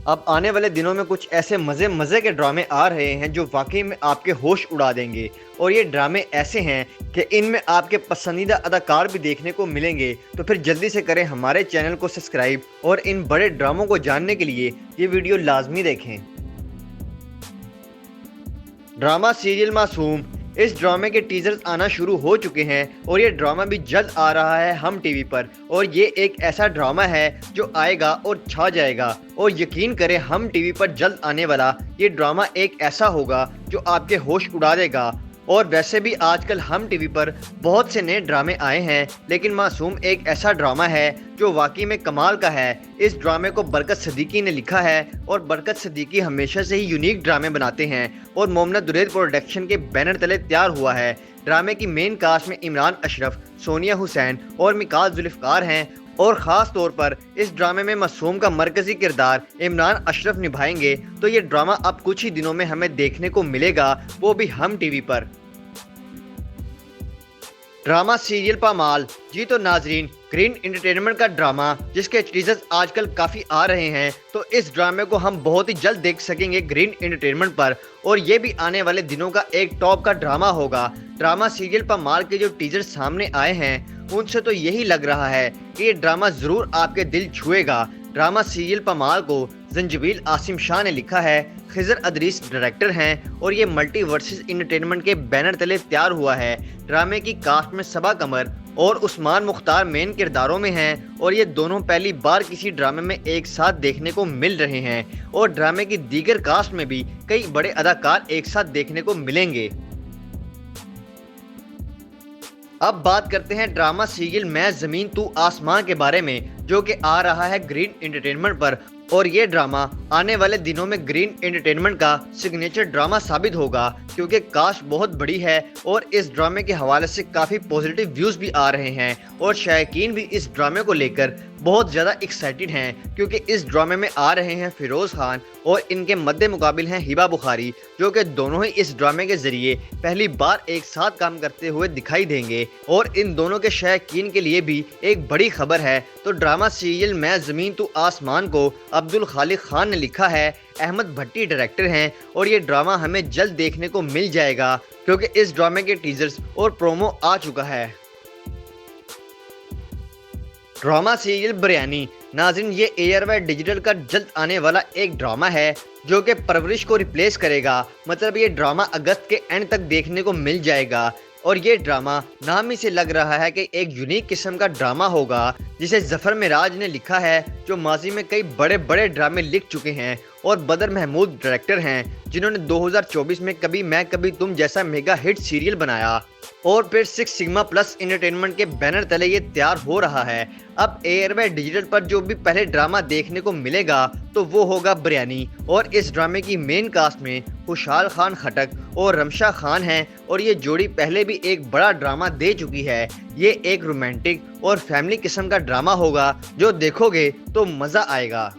अब आने वाले दिनों में कुछ ऐसे मज़े के ड्रामे आ रहे हैं जो वाकई में आपके होश उड़ा देंगे। और ये ड्रामे ऐसे हैं कि इनमें आपके पसंदीदा अदाकार भी देखने को मिलेंगे। तो फिर जल्दी से करें हमारे चैनल को सब्सक्राइब और इन बड़े ड्रामों को जानने के लिए ये वीडियो लाजमी देखें। ड्रामा सीरियल मासूम, इस ड्रामे के टीजर्स आना शुरू हो चुके हैं और ये ड्रामा भी जल्द आ रहा है हम टीवी पर। और ये एक ऐसा ड्रामा है जो आएगा और छा जाएगा। और यकीन करें हम टीवी पर जल्द आने वाला ये ड्रामा एक ऐसा होगा जो आपके होश उड़ा देगा। और वैसे भी आजकल हम टीवी पर बहुत से नए ड्रामे आए हैं, लेकिन मासूम एक ऐसा ड्रामा है जो वाकई में कमाल का है। इस ड्रामे को बरकत सिद्दीकी ने लिखा है और बरकत सिद्दीकी हमेशा से ही यूनिक ड्रामे बनाते हैं और मोमना दुरैद प्रोडक्शन के बैनर तले तैयार हुआ है। ड्रामे की मेन कास्ट में इमरान अशरफ, सोनिया हुसैन और मिकाल जुल्फ़िकार हैं। और ख़ास तौर पर इस ड्रामे में मासूम का मरकज़ी किरदार इमरान अशरफ निभाएंगे। तो ये ड्रामा अब कुछ ही दिनों में हमें देखने को मिलेगा, वो भी हम टीवी पर। Drama serial पामाल। जी तो नाजरीन, ग्रीन एंटरटेनमेंट का ड्रामा जिसके टीजर्स आजकल काफ़ी आ रहे हैं, तो इस ड्रामे को हम बहुत ही जल्द देख सकेंगे ग्रीन एंटरटेनमेंट पर। और ये भी आने वाले दिनों का एक टॉप का ड्रामा होगा। ड्रामा सीरियल पामाल के जो टीजर सामने आए हैं उनसे तो यही लग रहा है कि ये ड्रामा ज़रूर आपके दिल छुएगा। ड्रामा सीरियल पामाल को जंजबील आसिम शाह ने लिखा है, खिजर अदरीस डायरेक्टर हैं और ये मल्टीवर्सेस एंटरटेनमेंट के बैनर तले तैयार हुआ है। ड्रामे की कास्ट में सबा कमर और उस्मान मुख्तार मेन किरदारों में हैं और ये दोनों पहली बार किसी ड्रामे में एक साथ देखने को मिल रहे हैं। और ड्रामे की दीगर कास्ट में भी कई बड़े अदाकार एक साथ देखने को मिलेंगे। अब बात करते हैं ड्रामा सीरियल मैं ज़मीन तू आसमां के बारे में, जो कि आ रहा है ग्रीन एंटरटेनमेंट पर। और ये ड्रामा आने वाले दिनों में ग्रीन एंटरटेनमेंट का सिग्नेचर ड्रामा साबित होगा, क्योंकि कास्ट बहुत बड़ी है और इस ड्रामे के हवाले से काफ़ी पॉजिटिव व्यूज़ भी आ रहे हैं। और शायकीन भी इस ड्रामे को लेकर बहुत ज़्यादा एक्साइटेड हैं, क्योंकि इस ड्रामे में आ रहे हैं फिरोज़ खान और इनके मद्दे मुकाबिल हैं हिबा बुखारी, जो कि दोनों ही इस ड्रामे के ज़रिए पहली बार एक साथ काम करते हुए दिखाई देंगे। और इन दोनों के शायकीन के लिए भी एक बड़ी खबर है। तो ड्रामा सीरियल मैं ज़मीन तू आसमान को अब्दुल खालिक खान ने लिखा है, अहमद भट्टी डायरेक्टर हैं और ये ड्रामा हमें जल्द देखने को मिल जाएगा, क्योंकि इस ड्रामे के टीजर्स और प्रोमो आ चुका है। Drama serial biryani. नाज़रीन, ये एयरवे डिजिटल का जल्द आने वाला एक ड्रामा है जो कि परवरिश को रिप्लेस करेगा। मतलब ये ड्रामा अगस्त के एंड तक देखने को मिल जाएगा। और ये ड्रामा नाम ही से लग रहा है कि एक यूनिक किस्म का ड्रामा होगा, जिसे जफर मिराज ने लिखा है, जो माजी में कई बड़े ड्रामे लिख चुके हैं। और बदर महमूद डायरेक्टर हैं, जिन्होंने 2024 में कभी मैं कभी तुम जैसा मेगा हिट सीरियल बनाया। और फिर 6 सिग्मा प्लस एंटरटेनमेंट के बैनर तले ये तैयार हो रहा है। अब एयरवे डिजिटल पर जो भी पहले ड्रामा देखने को मिलेगा तो वो होगा बिरयानी। और इस ड्रामे की मेन कास्ट में खुशहाल खान खटक और रमशा खान हैं और ये जोड़ी पहले भी एक बड़ा ड्रामा दे चुकी है। ये एक रोमांटिक और फैमिली किस्म का ड्रामा होगा जो देखोगे तो मज़ा आएगा।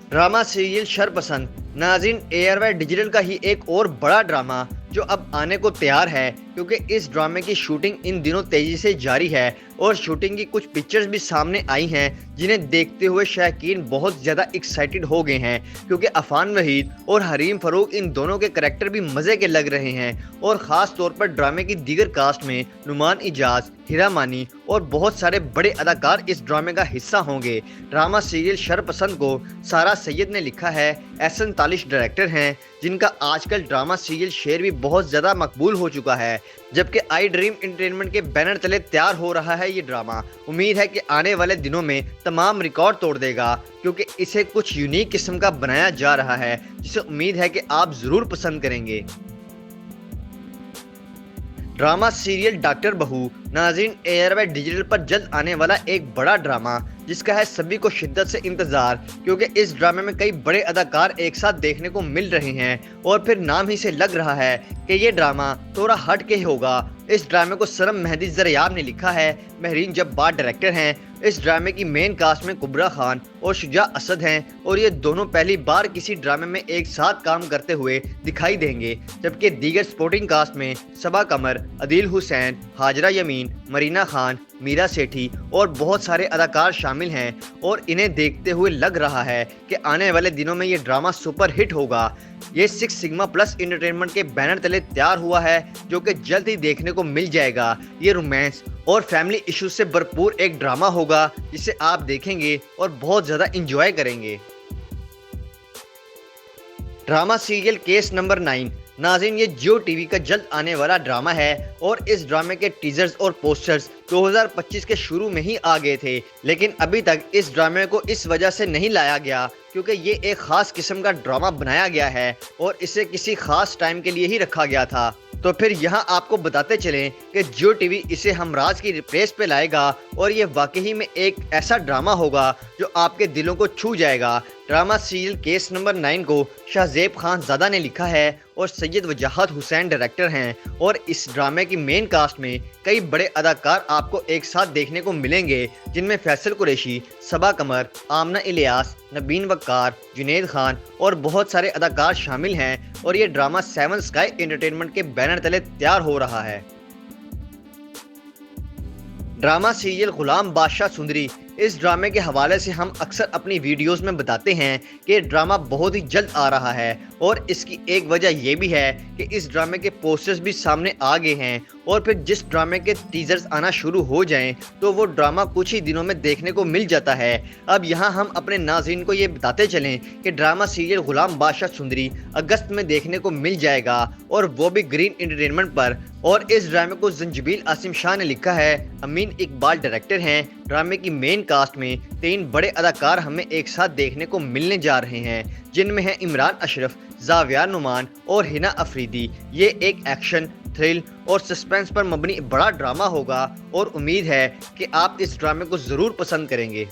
Drama serial Sharpasand. नाज़रीन, एयरवे डिजिटल का ही एक और बड़ा ड्रामा जो अब आने को तैयार है, क्योंकि इस ड्रामे की शूटिंग इन दिनों तेज़ी से जारी है और शूटिंग की कुछ पिक्चर्स भी सामने आई हैं, जिन्हें देखते हुए शायकीन बहुत ज़्यादा एक्साइटेड हो गए हैं, क्योंकि अफान वहीद और हरीम फ़ारूक इन दोनों के करैक्टर भी मज़े के लग रहे हैं। और ख़ास तौर पर ड्रामे की दीगर कास्ट में नुमान इजाज़, हिरा मानी और बहुत सारे बड़े अदाकार इस ड्रामे का हिस्सा होंगे। ड्रामा सीरियल शरपसंद को सारा सैयद ने लिखा है, एहसन तालिश डायरेक्टर हैं, जिनका आजकल ड्रामा सीरियल शेर भी बहुत ज़्यादा मकबूल हो चुका है। जबकि आई ड्रीम एंटरटेनमेंट के बैनर तले तैयार हो रहा है ये ड्रामा। उम्मीद है कि आने वाले दिनों में तमाम रिकॉर्ड तोड़ देगा, क्योंकि इसे कुछ यूनिक किस्म का बनाया जा रहा है, जिसे उम्मीद है कि आप ज़रूर पसंद करेंगे। ड्रामा सीरियल डॉक्टर बहू। नाज़रीन, एयरवे डिजिटल पर जल्द आने वाला एक बड़ा ड्रामा जिसका है सभी को शिद्दत से इंतज़ार, क्योंकि इस ड्रामे में कई बड़े अदाकार एक साथ देखने को मिल रहे हैं। और फिर नाम ही से लग रहा है कि ये ड्रामा थोड़ा हट के होगा। इस ड्रामे को सरम मेहदी ज़रयाब ने लिखा है, महरीन जब्बार डायरेक्टर हैं। इस ड्रामे की मेन कास्ट में कुबरा खान اور शुजा असद हैं और ये दोनों पहली बार किसी ड्रामे में एक साथ काम करते हुए दिखाई देंगे, जबकि दीगर सपोर्टिंग कास्ट में सबा कमर, अदील हुसैन, हाजरा यमीन, मरीना खान, मीरा सेठी और बहुत सारे अदाकार शामिल हैं और इन्हें देखते हुए लग रहा है कि आने वाले दिनों में ये ड्रामा सुपर हिट होगा। ये 6 सिग्मा प्लस एंटरटेनमेंट के बैनर तले तैयार हुआ है, जो कि जल्द ही देखने को मिल जाएगा। ये रोमांस और फैमिली इश्यूज से भरपूर एक ड्रामा होगा जिसे आप देखेंगे और बहुत ज़्यादा इंजॉय करेंगे। Drama serial case number 9। नाज़रीन, ये जियो टीवी का जल्द आने वाला ड्रामा है और इस ड्रामे के टीजर्स और पोस्टर्स 2025 के शुरू में ही आ गए थे, लेकिन अभी तक इस ड्रामे को इस वजह से नहीं लाया गया क्योंकि ये एक खास किस्म का ड्रामा बनाया गया है और इसे किसी खास टाइम के लिए ही रखा गया था। तो फिर यहाँ आपको बताते चलें कि जियो टीवी इसे हमराज की रिप्लेस पे लाएगा और ये वाकई में एक ऐसा ड्रामा होगा जो आपके दिलों को छू जाएगा। ड्रामा सीरियल केस नंबर 9 को शाहजेब खान ज़ादा ने लिखा है और सैयद वजाहत हुसैन डायरेक्टर हैं और इस ड्रामे की मेन कास्ट में कई बड़े अदाकार आपको एक साथ देखने को मिलेंगे, जिनमें फैसल कुरैशी, सबा कमर, आमना इलियास, नबीन वक्कार, जुनैद खान और बहुत सारे अदाकार शामिल हैं और ये ड्रामा 7 स्काई एंटरटेनमेंट के बैनर तले तैयार हो रहा है। ड्रामा सीरियल गुलाम बादशाह सुंदरी। इस ड्रामे के हवाले से हम अक्सर अपनी वीडियोस में बताते हैं कि ड्रामा बहुत ही जल्द आ रहा है और इसकी एक वजह यह भी है कि इस ड्रामे के पोस्टर्स भी सामने आ गए हैं और फिर जिस ड्रामे के टीजर्स आना शुरू हो जाएं तो वो ड्रामा कुछ ही दिनों में देखने को मिल जाता है। अब यहाँ हम अपने नाज़रीन को ये बताते चलें कि ड्रामा सीरियल गुलाम बादशाह सुंदरी अगस्त में देखने को मिल जाएगा और वो भी ग्रीन एंटरटेनमेंट पर। और इस ड्रामे को जंजीबिल आसिम शाह ने लिखा है। अमीन इकबाल डायरेक्टर हैं। ड्रामे की मेन कास्ट में 3 बड़े अदाकार हमें एक साथ देखने को मिलने जा रहे हैं, जिनमें हैं इमरान अशरफ, जावियार नुमान और हिना अफरीदी। ये एक एक्शन, थ्रिल और सस्पेंस पर मबनी बड़ा ड्रामा होगा और उम्मीद है कि आप इस ड्रामे को ज़रूर पसंद करेंगे।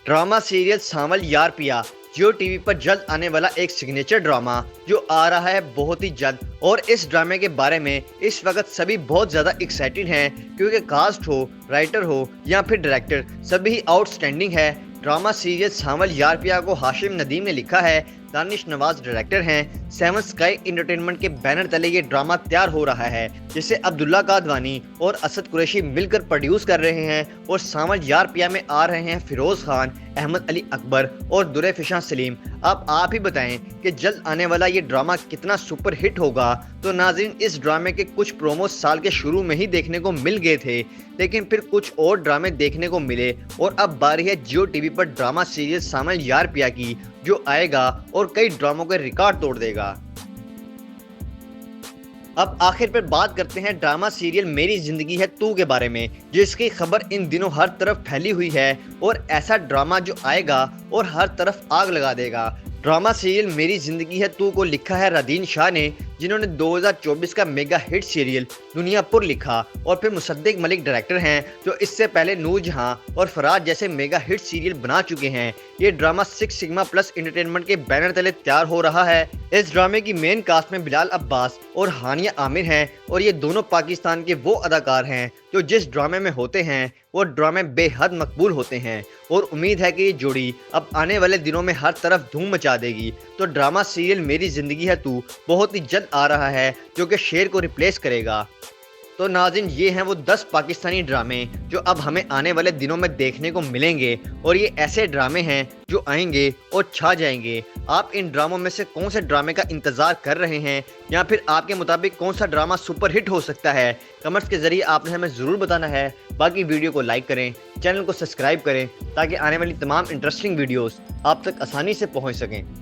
ड्रामा सीरियल सांवल यार पिया। जियो टीवी पर जल्द आने वाला एक सिग्नेचर ड्रामा जो आ रहा है बहुत ही जल्द, और इस ड्रामे के बारे में इस वक्त सभी बहुत ज़्यादा एक्साइटेड हैं क्योंकि कास्ट हो, राइटर हो या फिर डायरेक्टर सभी ही आउटस्टैंडिंग है। ड्रामा सीरियल सांवल यार पिया को हाशिम नदीम ने लिखा है। दानिश नवाज डायरेक्टर हैं। 7 स्काई एंटरटेनमेंट के बैनर तले ये ड्रामा तैयार हो रहा है, जिसे अब्दुल्ला कादवानी और असद कुरैशी मिलकर प्रोड्यूस कर रहे हैं और सांवल यार पिया में आ रहे हैं फिरोज खान, अहमद अली अकबर और दुरे फिशा सलीम। अब आप ही बताएं कि जल्द आने वाला ये ड्रामा कितना सुपर हिट होगा। तो नाज़रीन, इस ड्रामे के कुछ प्रोमो साल के शुरू में ही देखने को मिल गए थे, लेकिन फिर कुछ और ड्रामे देखने को मिले और अब बारी है जियो टीवी पर ड्रामा सीरियल सांवल यार पिया की, जो आएगा और कई ड्रामों के रिकॉर्ड तोड़ देगा। अब आखिर पर बात करते हैं ड्रामा सीरियल मेरी जिंदगी है तू के बारे में, जिसकी खबर इन दिनों हर तरफ फैली हुई है और ऐसा ड्रामा जो आएगा और हर तरफ आग लगा देगा। ड्रामा सीरियल मेरी जिंदगी है तू को लिखा है रदीन शाह ने, जिन्होंने 2024 का मेगा हिट सीरियल दुनियापुर लिखा और फिर मुसद्दिक मलिक डायरेक्टर हैं, जो इससे पहले नूरजहां और फराज जैसे मेगा हिट सीरियल बना चुके हैं। ये ड्रामा 6 सिग्मा प्लस एंटरटेनमेंट के बैनर तले तैयार हो रहा है। इस ड्रामे की मेन कास्ट में बिलाल अब्बास और हानिया आमिर हैं और ये दोनों पाकिस्तान के वो अदाकार हैं जो जिस ड्रामे में होते हैं वो ड्रामे बेहद मकबूल होते हैं और उम्मीद है कि ये जोड़ी अब आने वाले दिनों में हर तरफ धूम मचा देगी। तो ड्रामा सीरियल मेरी जिंदगी है तू बहुत ही जल्द आ रहा है, जो कि शेर को रिप्लेस करेगा। तो नाज़रीन, ये हैं वो 10 पाकिस्तानी ड्रामे जो अब हमें आने वाले दिनों में देखने को मिलेंगे और ये ऐसे ड्रामे हैं जो आएंगे और छा जाएंगे। आप इन ड्रामों में से कौन से ड्रामे का इंतज़ार कर रहे हैं या फिर आपके मुताबिक कौन सा ड्रामा सुपर हिट हो सकता है? कमेंट्स के ज़रिए आपने हमें ज़रूर बताना है। बाकी वीडियो को लाइक करें, चैनल को सब्सक्राइब करें ताकि आने वाली तमाम इंटरेस्टिंग वीडियोज़ आप तक आसानी से पहुँच सकें।